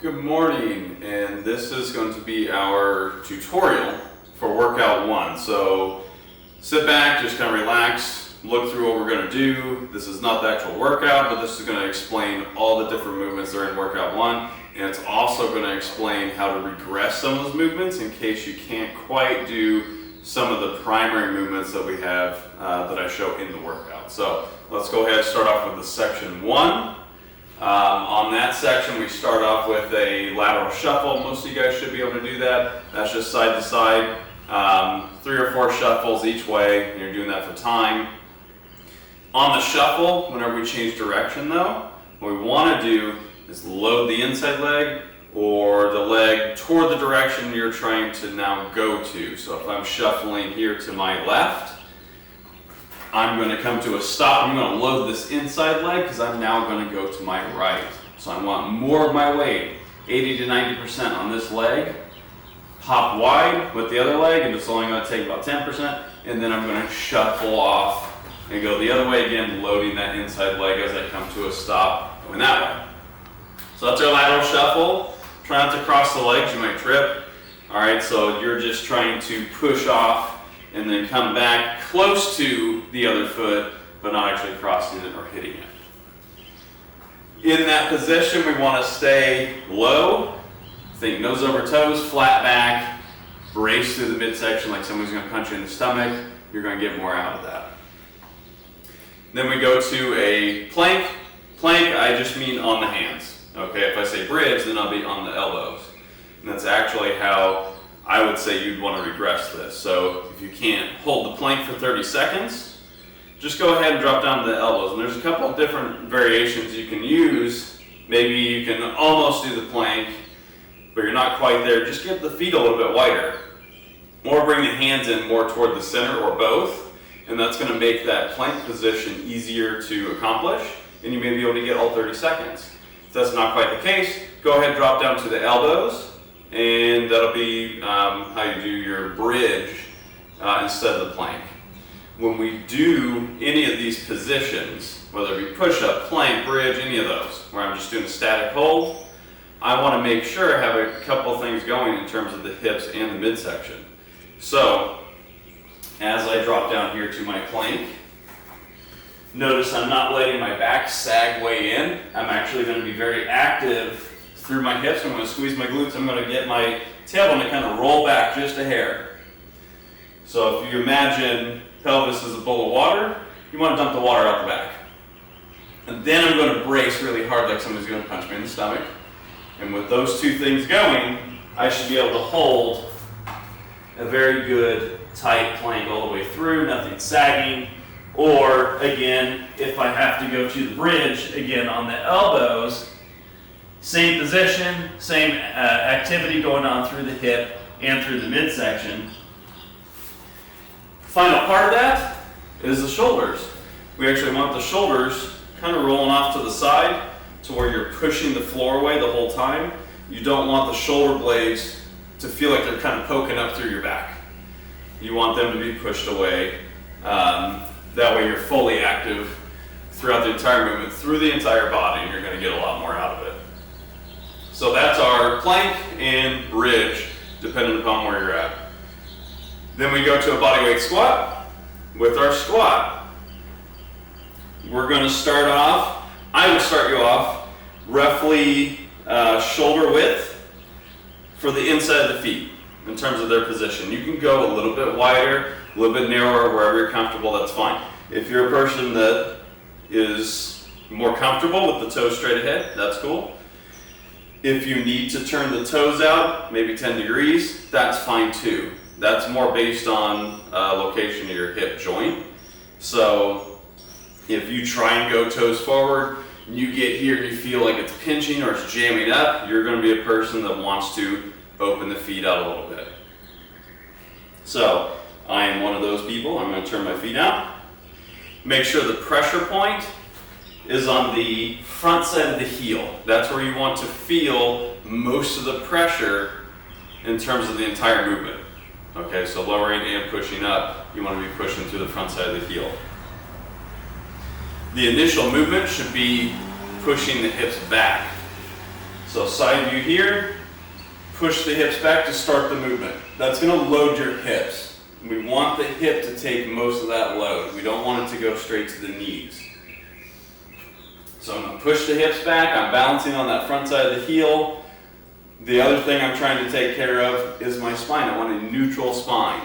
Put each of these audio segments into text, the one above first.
Good morning, and this is going to be our tutorial for workout one. So sit back, just kind of relax, look through what we're going to do. This is not the actual workout, but this is going to explain all the different movements that are in workout one, and it's also going to explain how to regress some of those movements in case you can't quite do some of the primary movements that we have that I show in the workout. So let's go ahead and start off with the section one. On that section, we start off with a lateral shuffle. Most of you guys should be able to do that. That's just side to side, 3 or 4 shuffles each way, and you're doing that for time. On the shuffle, whenever we change direction though, what we want to do is load the inside leg or the leg toward the direction you're trying to now go to. So if I'm shuffling here to my left, I'm going to come to a stop. I'm going to load this inside leg because I'm now going to go to my right. So I want more of my weight, 80 to 90% on this leg. Pop wide with the other leg, and it's only going to take about 10%. And then I'm going to shuffle off and go the other way again, loading that inside leg as I come to a stop, going that way. So that's our lateral shuffle. Try not to cross the legs, you might trip. All right, so you're just trying to push off and then come back close to the other foot, but not actually crossing it or hitting it. In that position, we want to stay low. Think nose over toes, flat back, brace through the midsection like someone's going to punch you in the stomach. You're going to get more out of that. Then we go to a plank. Plank, I just mean on the hands. Okay, if I say bridge, then I'll be on the elbows. And that's actually how I would say you'd want to regress this. So if you can't hold the plank for 30 seconds, just go ahead and drop down to the elbows. And there's a couple of different variations you can use. Maybe you can almost do the plank, but you're not quite there. Just get the feet a little bit wider. Or bring the hands in more toward the center, or both. And that's going to make that plank position easier to accomplish. And you may be able to get all 30 seconds. If that's not quite the case, go ahead and drop down to the elbows. And that'll be how you do your bridge instead of the plank. When we do any of these positions, whether it be push-up, plank, bridge, any of those, where I'm just doing a static hold, I want to make sure I have a couple of things going in terms of the hips and the midsection. So, as I drop down here to my plank, notice I'm not letting my back sag way in. I'm actually going to be very active through my hips. I'm going to squeeze my glutes. I'm going to get my tailbone to kind of roll back just a hair. So if you imagine pelvis is a bowl of water, you want to dump the water out the back. And then I'm going to brace really hard like somebody's going to punch me in the stomach. And with those two things going, I should be able to hold a very good tight plank all the way through, nothing sagging. Or again, if I have to go to the bridge, again on the elbows, same position, same activity going on through the hip and through the midsection. Final part of that is the shoulders. We actually want the shoulders kind of rolling off to the side to where you're pushing the floor away the whole time. You don't want the shoulder blades to feel like they're kind of poking up through your back. You want them to be pushed away. That way you're fully active throughout the entire movement, through the entire body, and you're going to get a lot more out of it. So that's our plank and bridge, depending upon where you're at. Then we go to a bodyweight squat. With our squat, we're going to start off, I would start you off roughly shoulder width for the inside of the feet in terms of their position. You can go a little bit wider, a little bit narrower, wherever you're comfortable, that's fine. If you're a person that is more comfortable with the toes straight ahead, that's cool. If you need to turn the toes out, maybe 10 degrees, that's fine too. That's more based on location of your hip joint. So if you try and go toes forward, you get here and you feel like it's pinching or it's jamming up, you're going to be a person that wants to open the feet out a little bit. So I am one of those people. I'm going to turn my feet out. Make sure the pressure point is on the front side of the heel. That's where you want to feel most of the pressure in terms of the entire movement. Okay, so lowering and pushing up, you want to be pushing through the front side of the heel. The initial movement should be pushing the hips back. So side view here, push the hips back to start the movement. That's going to load your hips. We want the hip to take most of that load. We don't want it to go straight to the knees. So I'm going to push the hips back. I'm balancing on that front side of the heel. The other thing I'm trying to take care of is my spine. I want a neutral spine.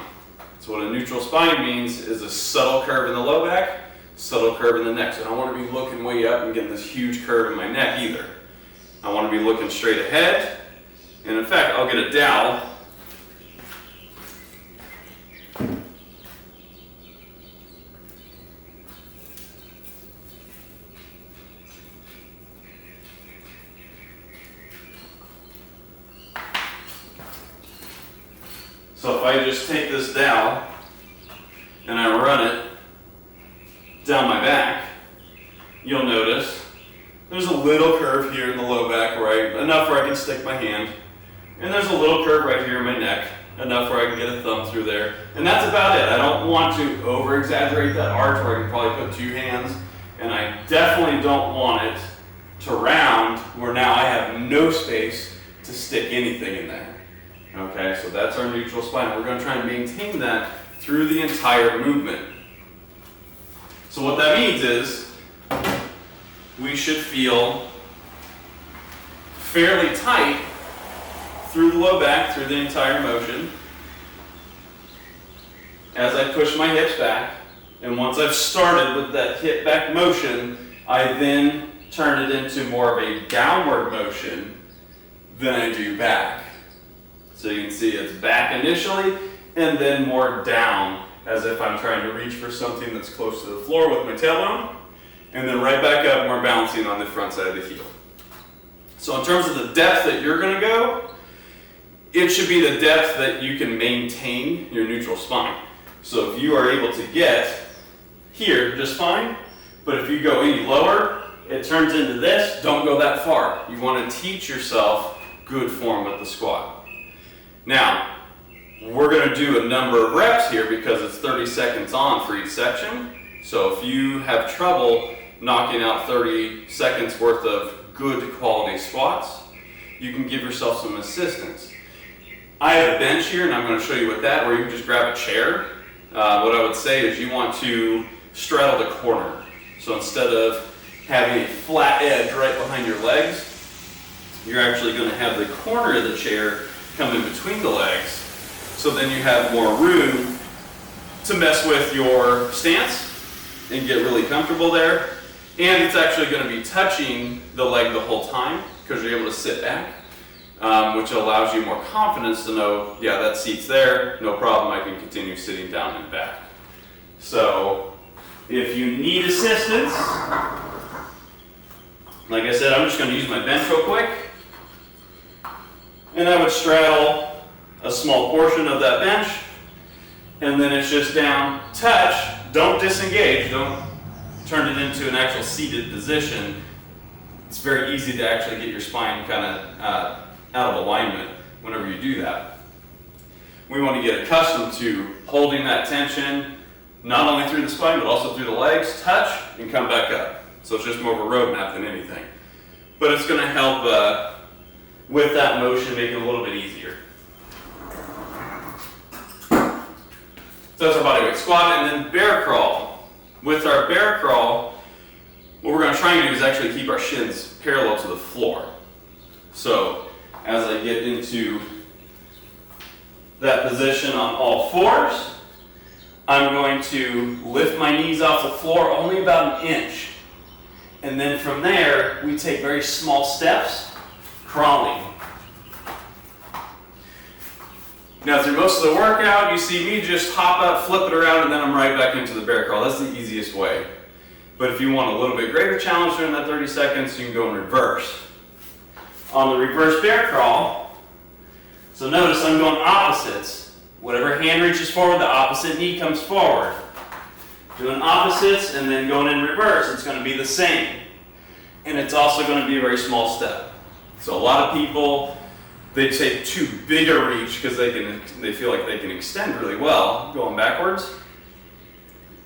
So what a neutral spine means is a subtle curve in the low back, subtle curve in the neck. So I don't want to be looking way up and getting this huge curve in my neck either. I want to be looking straight ahead. And in fact, I'll get a dowel. So if I just take this dowel and I run it down my back, you'll notice there's a little curve here in the low back, right? Enough where I can stick my hand. And there's a little curve right here in my neck, enough where I can get a thumb through there. And that's about it. I don't want to over-exaggerate that arch where I can probably put two hands. And I definitely don't want it to round where now I have no space to stick anything in there. Okay, so that's our neutral spine. We're going to try and maintain that through the entire movement. So what that means is we should feel fairly tight through the low back, through the entire motion, as I push my hips back. And once I've started with that hip back motion, I then turn it into more of a downward motion than I do back. So you can see it's back initially, and then more down, as if I'm trying to reach for something that's close to the floor with my tailbone, and then right back up, more balancing on the front side of the heel. So in terms of the depth that you're going to go, it should be the depth that you can maintain your neutral spine. So if you are able to get here just fine, but if you go any lower, it turns into this. Don't go that far. You want to teach yourself good form with the squat. Now, we're going to do a number of reps here because it's 30 seconds on for each section. So if you have trouble knocking out 30 seconds worth of good quality squats, you can give yourself some assistance. I have a bench here, and I'm going to show you with that, where you can just grab a chair. What I would say is you want to straddle the corner. So instead of having a flat edge right behind your legs, you're actually going to have the corner of the chair come in between the legs, so then you have more room to mess with your stance and get really comfortable there. And it's actually going to be touching the leg the whole time because you're able to sit back, which allows you more confidence to know, yeah, that seat's there, no problem, I can continue sitting down and back. So if you need assistance, like I said, I'm just going to use my bench real quick. And I would straddle a small portion of that bench, and then it's just down, touch, don't disengage, don't turn it into an actual seated position. It's very easy to actually get your spine kind of out of alignment whenever you do that. We want to get accustomed to holding that tension, not only through the spine, but also through the legs, touch, and come back up. So it's just more of a roadmap than anything. But it's going to help with that motion, make it a little bit easier. So that's our bodyweight squat, and then bear crawl. With our bear crawl, what we're going to try and do is actually keep our shins parallel to the floor. So as I get into that position on all fours, I'm going to lift my knees off the floor only about an inch. And then from there, we take very small steps, crawling. Now through most of the workout, you see me just hop up, flip it around, and then I'm right back into the bear crawl. That's the easiest way. But if you want a little bit greater challenge during that 30 seconds, you can go in reverse. On the reverse bear crawl, so notice I'm going opposites. Whatever hand reaches forward, the opposite knee comes forward. Doing opposites and then going in reverse, it's going to be the same. And it's also going to be a very small step. So a lot of people, they take too big a reach because they feel like they can extend really well going backwards.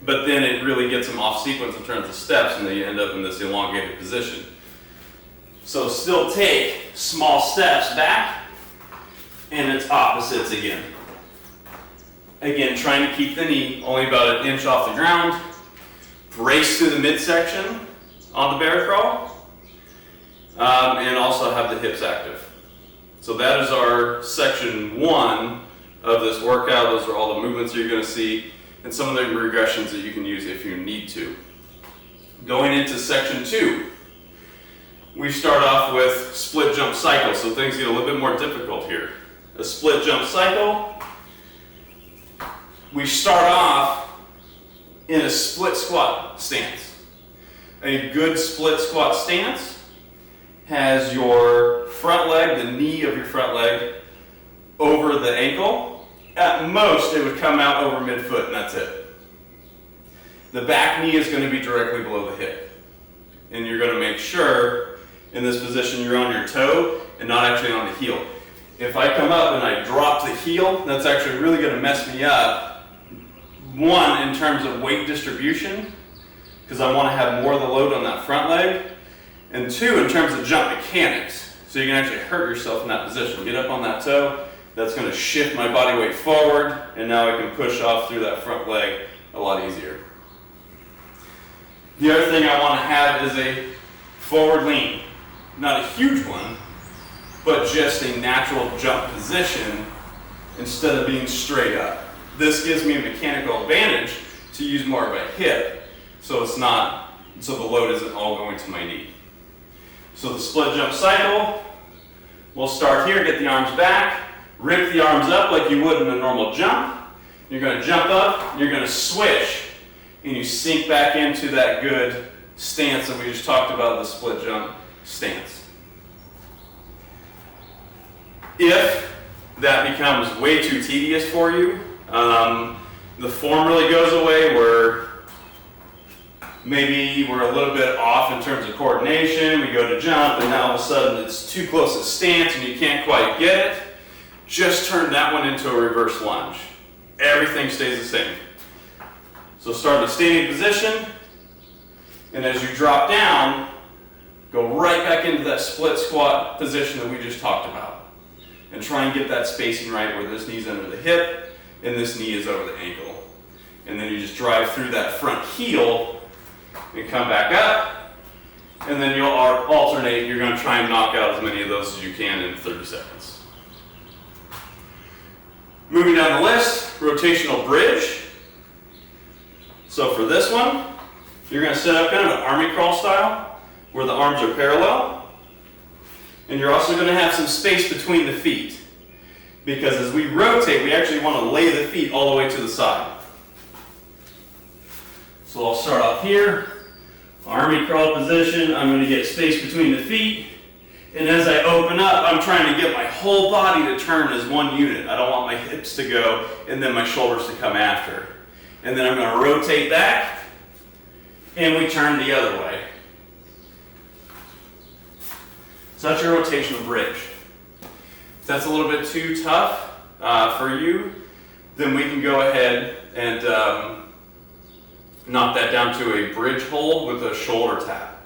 But then it really gets them off sequence in terms of steps, and they end up in this elongated position. So still take small steps back, and it's opposites again. Again, trying to keep the knee only about an inch off the ground. Brace through the midsection on the bear crawl, and also have the hips active. So that is our section 1 of this workout. Those are all the movements you're going to see and some of the regressions that you can use if you need to. Going into section 2, we start off with split jump cycle, so things get a little bit more difficult here. A split jump cycle, we start off in a split squat stance. A good split squat stance has your front leg, the knee of your front leg, over the ankle. At most, it would come out over midfoot, and that's it. The back knee is going to be directly below the hip. And you're going to make sure, in this position, you're on your toe and not actually on the heel. If I come up and I drop the heel, that's actually really going to mess me up. 1, in terms of weight distribution, because I want to have more of the load on that front leg. And 2, in terms of jump mechanics. So you can actually hurt yourself in that position. Get up on that toe, that's going to shift my body weight forward, and now I can push off through that front leg a lot easier. The other thing I want to have is a forward lean. Not a huge one, but just a natural jump position instead of being straight up. This gives me a mechanical advantage to use more of a hip, so the load isn't all going to my knee. So the split jump cycle, we'll start here, get the arms back, rip the arms up like you would in a normal jump. You're going to jump up, you're going to switch, and you sink back into that good stance that we just talked about, the split jump stance. If that becomes way too tedious for you, the form really goes away where maybe we're a little bit off in terms of coordination, we go to jump, and now all of a sudden it's too close a stance and you can't quite get it. Just turn that one into a reverse lunge. Everything stays the same. So start in a standing position, and as you drop down, go right back into that split squat position that we just talked about. And try and get that spacing right where this knee's under the hip and this knee is over the ankle. And then you just drive through that front heel and come back up, and then you'll alternate. You're going to try and knock out as many of those as you can in 30 seconds. Moving down the list, rotational bridge. So for this one, you're going to set up kind of an army crawl style where the arms are parallel, and you're also going to have some space between the feet, because as we rotate, we actually want to lay the feet all the way to the side. So I'll start off here, army crawl position. I'm going to get space between the feet, and as I open up, I'm trying to get my whole body to turn as one unit. I don't want my hips to go and then my shoulders to come after. And then I'm going to rotate back, and we turn the other way. So that's your rotational bridge. If that's a little bit too tough for you, then we can go ahead and knock that down to a bridge hold with a shoulder tap.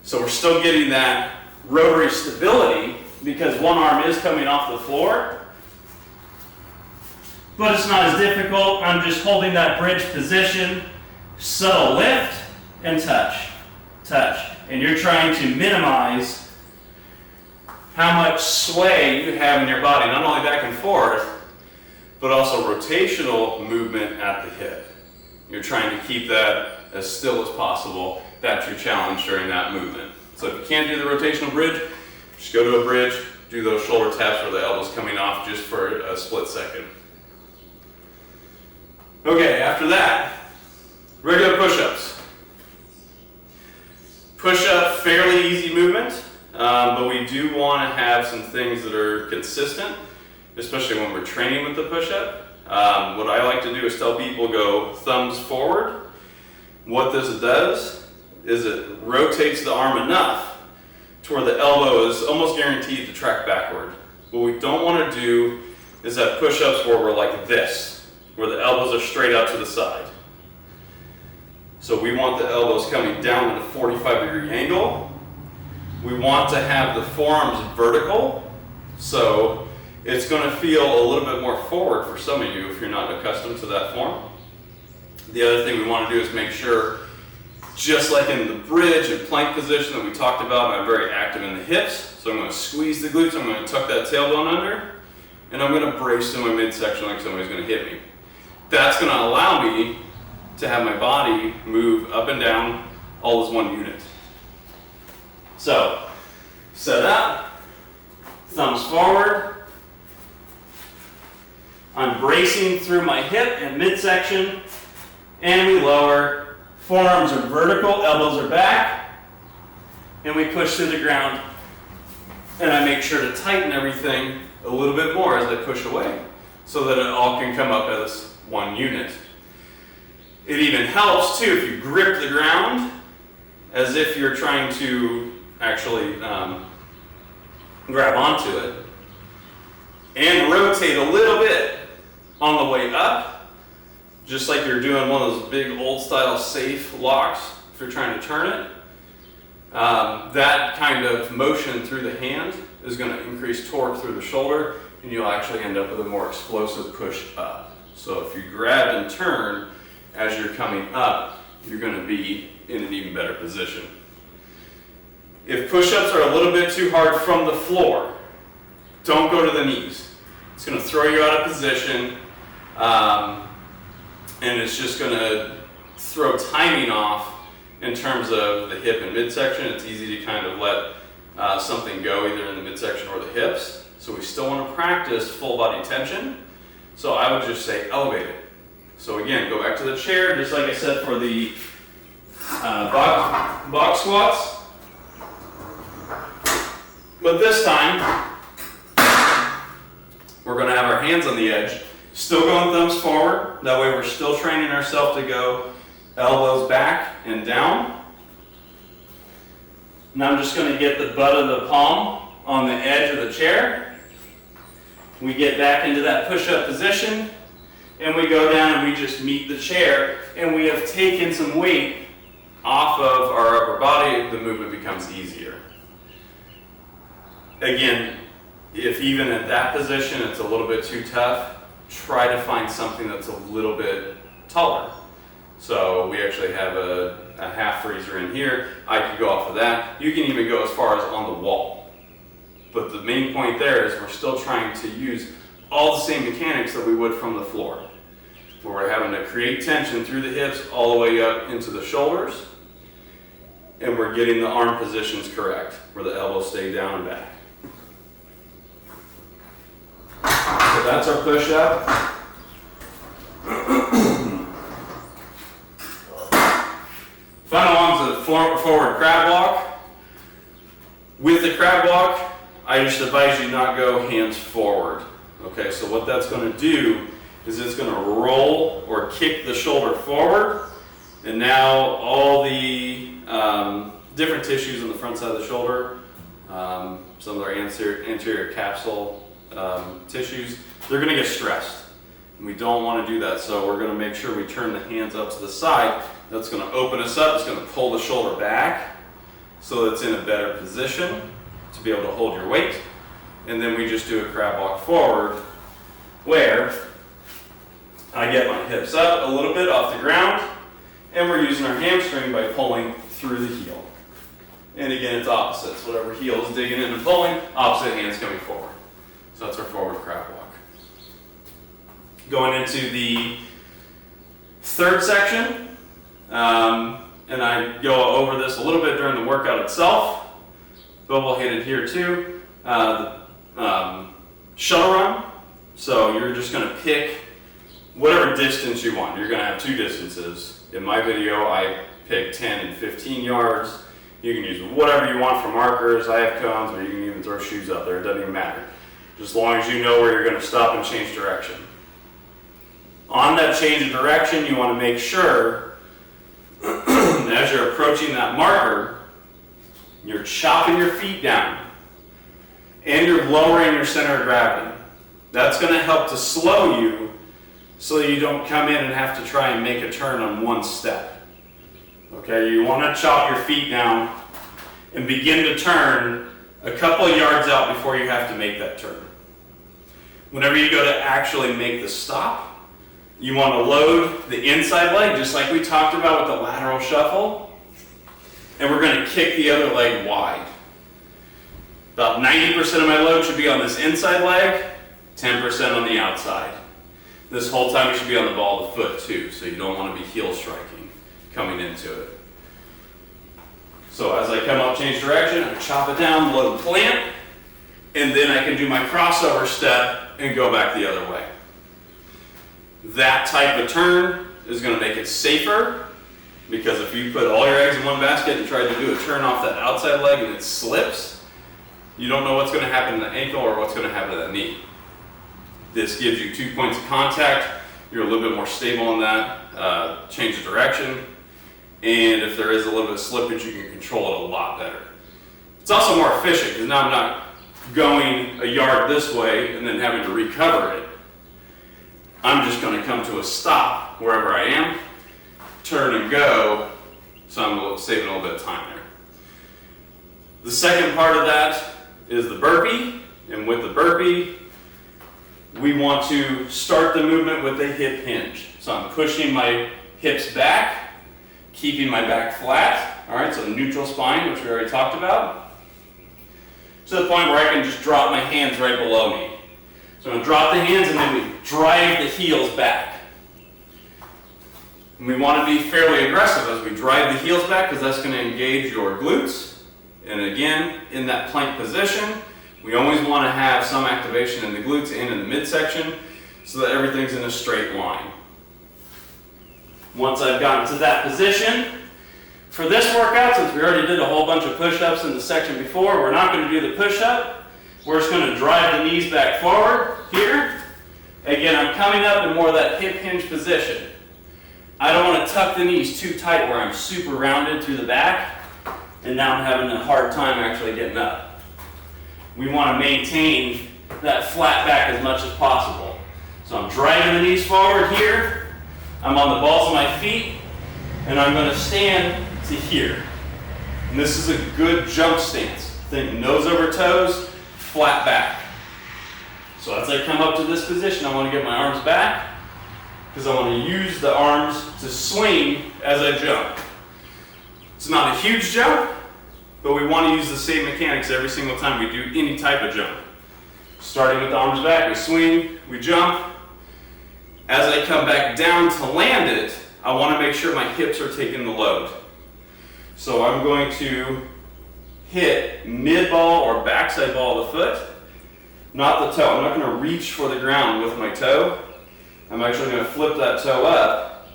So we're still getting that rotary stability because one arm is coming off the floor, but it's not as difficult. I'm just holding that bridge position, subtle lift, and touch, touch. And you're trying to minimize how much sway you have in your body, not only back and forth, but also rotational movement at the hip. You're trying to keep that as still as possible. That's your challenge during that movement. So if you can't do the rotational bridge, just go to a bridge, do those shoulder taps where the elbow's coming off just for a split second. Okay, after that, regular push-ups. Push-up, fairly easy movement, but we do want to have some things that are consistent, especially when we're training with the push-up. What I like to do is tell people go thumbs forward. What this does is it rotates the arm enough to where the elbow is almost guaranteed to track backward. What we don't want to do is have push-ups where we're like this, where the elbows are straight out to the side. So we want the elbows coming down at a 45-degree angle We want to have the forearms vertical, so it's going to feel a little bit more forward for some of you if you're not accustomed to that form. The other thing we want to do is make sure, just like in the bridge and plank position that we talked about, I'm very active in the hips, so I'm going to squeeze the glutes, I'm going to tuck that tailbone under, and I'm going to brace in my midsection like somebody's going to hit me. That's going to allow me to have my body move up and down all as one unit. So, set up, thumbs forward. I'm bracing through my hip and midsection, and we lower. Forearms are vertical, elbows are back, and we push through the ground. And I make sure to tighten everything a little bit more as I push away, so that it all can come up as one unit. It even helps too if you grip the ground as if you're trying to actually grab onto it, and rotate a little bit on the way up, just like you're doing one of those big old style safe locks if you're trying to turn it. That kind of motion through the hand is going to increase torque through the shoulder, and you'll actually end up with a more explosive push up. So if you grab and turn as you're coming up, you're going to be in an even better position. If push-ups are a little bit too hard from the floor, don't go to the knees. It's going to throw you out of position, and it's just going to throw timing off in terms of the hip and midsection. It's easy to kind of let something go either in the midsection or the hips. So we still want to practice full body tension. So I would just say elevate it. So again, go back to the chair, just like I said for the box squats. But this time, we're going to have our hands on the edge, still going thumbs forward. That way we're still training ourselves to go elbows back and down. And I'm just going to get the butt of the palm on the edge of the chair. We get back into that push-up position, and we go down and we just meet the chair, and we have taken some weight off of our upper body. The movement becomes easier. Again, if even at that position it's a little bit too tough, try to find something that's a little bit taller. So we actually have a half freezer in here. I could go off of that. You can even go as far as on the wall. But the main point there is we're still trying to use all the same mechanics that we would from the floor, where we're having to create tension through the hips all the way up into the shoulders, and we're getting the arm positions correct, where the elbows stay down and back. So that's our push-up. Final one's a forward crab walk. With the crab walk, I just advise you not go hands forward. Okay, so what that's going to do is it's going to roll or kick the shoulder forward, and now all the different tissues on the front side of the shoulder, some of our anterior capsule tissues, they're going to get stressed. And we don't want to do that, so we're going to make sure we turn the hands up to the side. That's going to open us up. It's going to pull the shoulder back so that it's in a better position to be able to hold your weight. And then we just do a crab walk forward, where I get my hips up a little bit off the ground, and we're using our hamstring by pulling through the heel. And again, it's opposites. Whatever heel is digging in and pulling, opposite hand's coming forward. So that's our forward crab walk. Going into the third section, and I go over this a little bit during the workout itself, but we'll hit it here too. Shuttle run. So you're just going to pick whatever distance you want. You're going to have two distances. In my video, I picked 10 and 15 yards. You can use whatever you want for markers. I have cones, or you can even throw shoes out there. It doesn't even matter. Just as long as you know where you're going to stop and change direction. On that change of direction, you want to make sure as you're approaching that marker, you're chopping your feet down and you're lowering your center of gravity. That's going to help to slow you so you don't come in and have to try and make a turn on one step. Okay, you want to chop your feet down and begin to turn a couple of yards out before you have to make that turn. Whenever you go to actually make the stop, you want to load the inside leg, just like we talked about with the lateral shuffle, and we're going to kick the other leg wide. About 90% of my load should be on this inside leg, 10% on the outside. This whole time you should be on the ball of the foot too, so you don't want to be heel striking coming into it. So as I come up, change direction, I chop it down, load plant, and then I can do my crossover step and go back the other way. That type of turn is going to make it safer, because if you put all your eggs in one basket and try to do a turn off that outside leg and it slips, you don't know what's going to happen to the ankle or what's going to happen to the knee. This gives you 2 points of contact. You're a little bit more stable in that. Change the direction. And if there is a little bit of slippage, you can control it a lot better. It's also more efficient because now I'm not going a yard this way and then having to recover it. I'm just going to come to a stop wherever I am, turn and go, so I'm saving a little bit of time there. The second part of that is the burpee, and with the burpee, we want to start the movement with a hip hinge. So I'm pushing my hips back, keeping my back flat, all right, so neutral spine, which we already talked about, to the point where I can just drop my hands right below me. So I'm going to drop the hands and then we drive the heels back. And we want to be fairly aggressive as we drive the heels back because that's going to engage your glutes. And again, in that plank position, we always want to have some activation in the glutes and in the midsection so that everything's in a straight line. Once I've gotten to that position, for this workout, since we already did a whole bunch of push-ups in the section before, we're not going to do the push-up. We're just going to drive the knees back forward here. Again, I'm coming up in more of that hip hinge position. I don't want to tuck the knees too tight where I'm super rounded through the back, and now I'm having a hard time actually getting up. We want to maintain that flat back as much as possible. So I'm driving the knees forward here. I'm on the balls of my feet, and I'm going to stand to here. And this is a good jump stance. Think nose over toes, flat back. So as I come up to this position, I want to get my arms back because I want to use the arms to swing as I jump. It's not a huge jump, but we want to use the same mechanics every single time we do any type of jump. Starting with the arms back, we swing, we jump. As I come back down to land it, I want to make sure my hips are taking the load. So I'm going to hit mid ball or backside ball of the foot, not the toe. I'm not going to reach for the ground with my toe. I'm actually going to flip that toe up,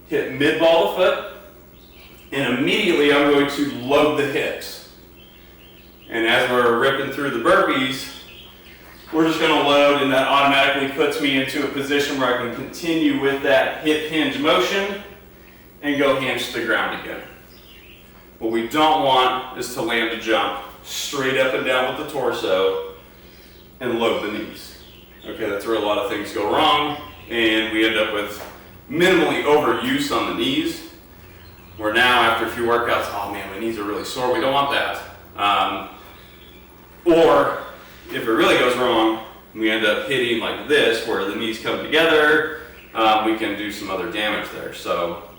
hit mid ball of the foot, and immediately I'm going to load the hips. And as we're ripping through the burpees, we're just going to load, and that automatically puts me into a position where I can continue with that hip hinge motion and go hands to the ground again. What we don't want is to land a jump straight up and down with the torso and load the knees. Okay, that's where a lot of things go wrong, and we end up with minimally overuse on the knees, where now after a few workouts, oh man, my knees are really sore. We don't want that. Or if it really goes wrong, we end up hitting like this, where the knees come together. We can do some other damage there. So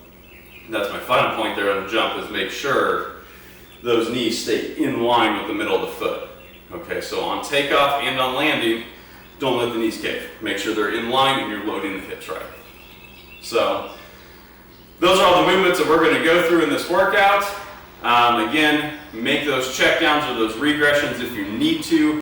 that's my final point there on the jump, is make sure those knees stay in line with the middle of the foot. Okay, so on takeoff and on landing, don't let the knees cave. Make sure they're in line and you're loading the hips right. So those are all the movements that we're going to go through in this workout. Again, make those check downs or those regressions if you need to.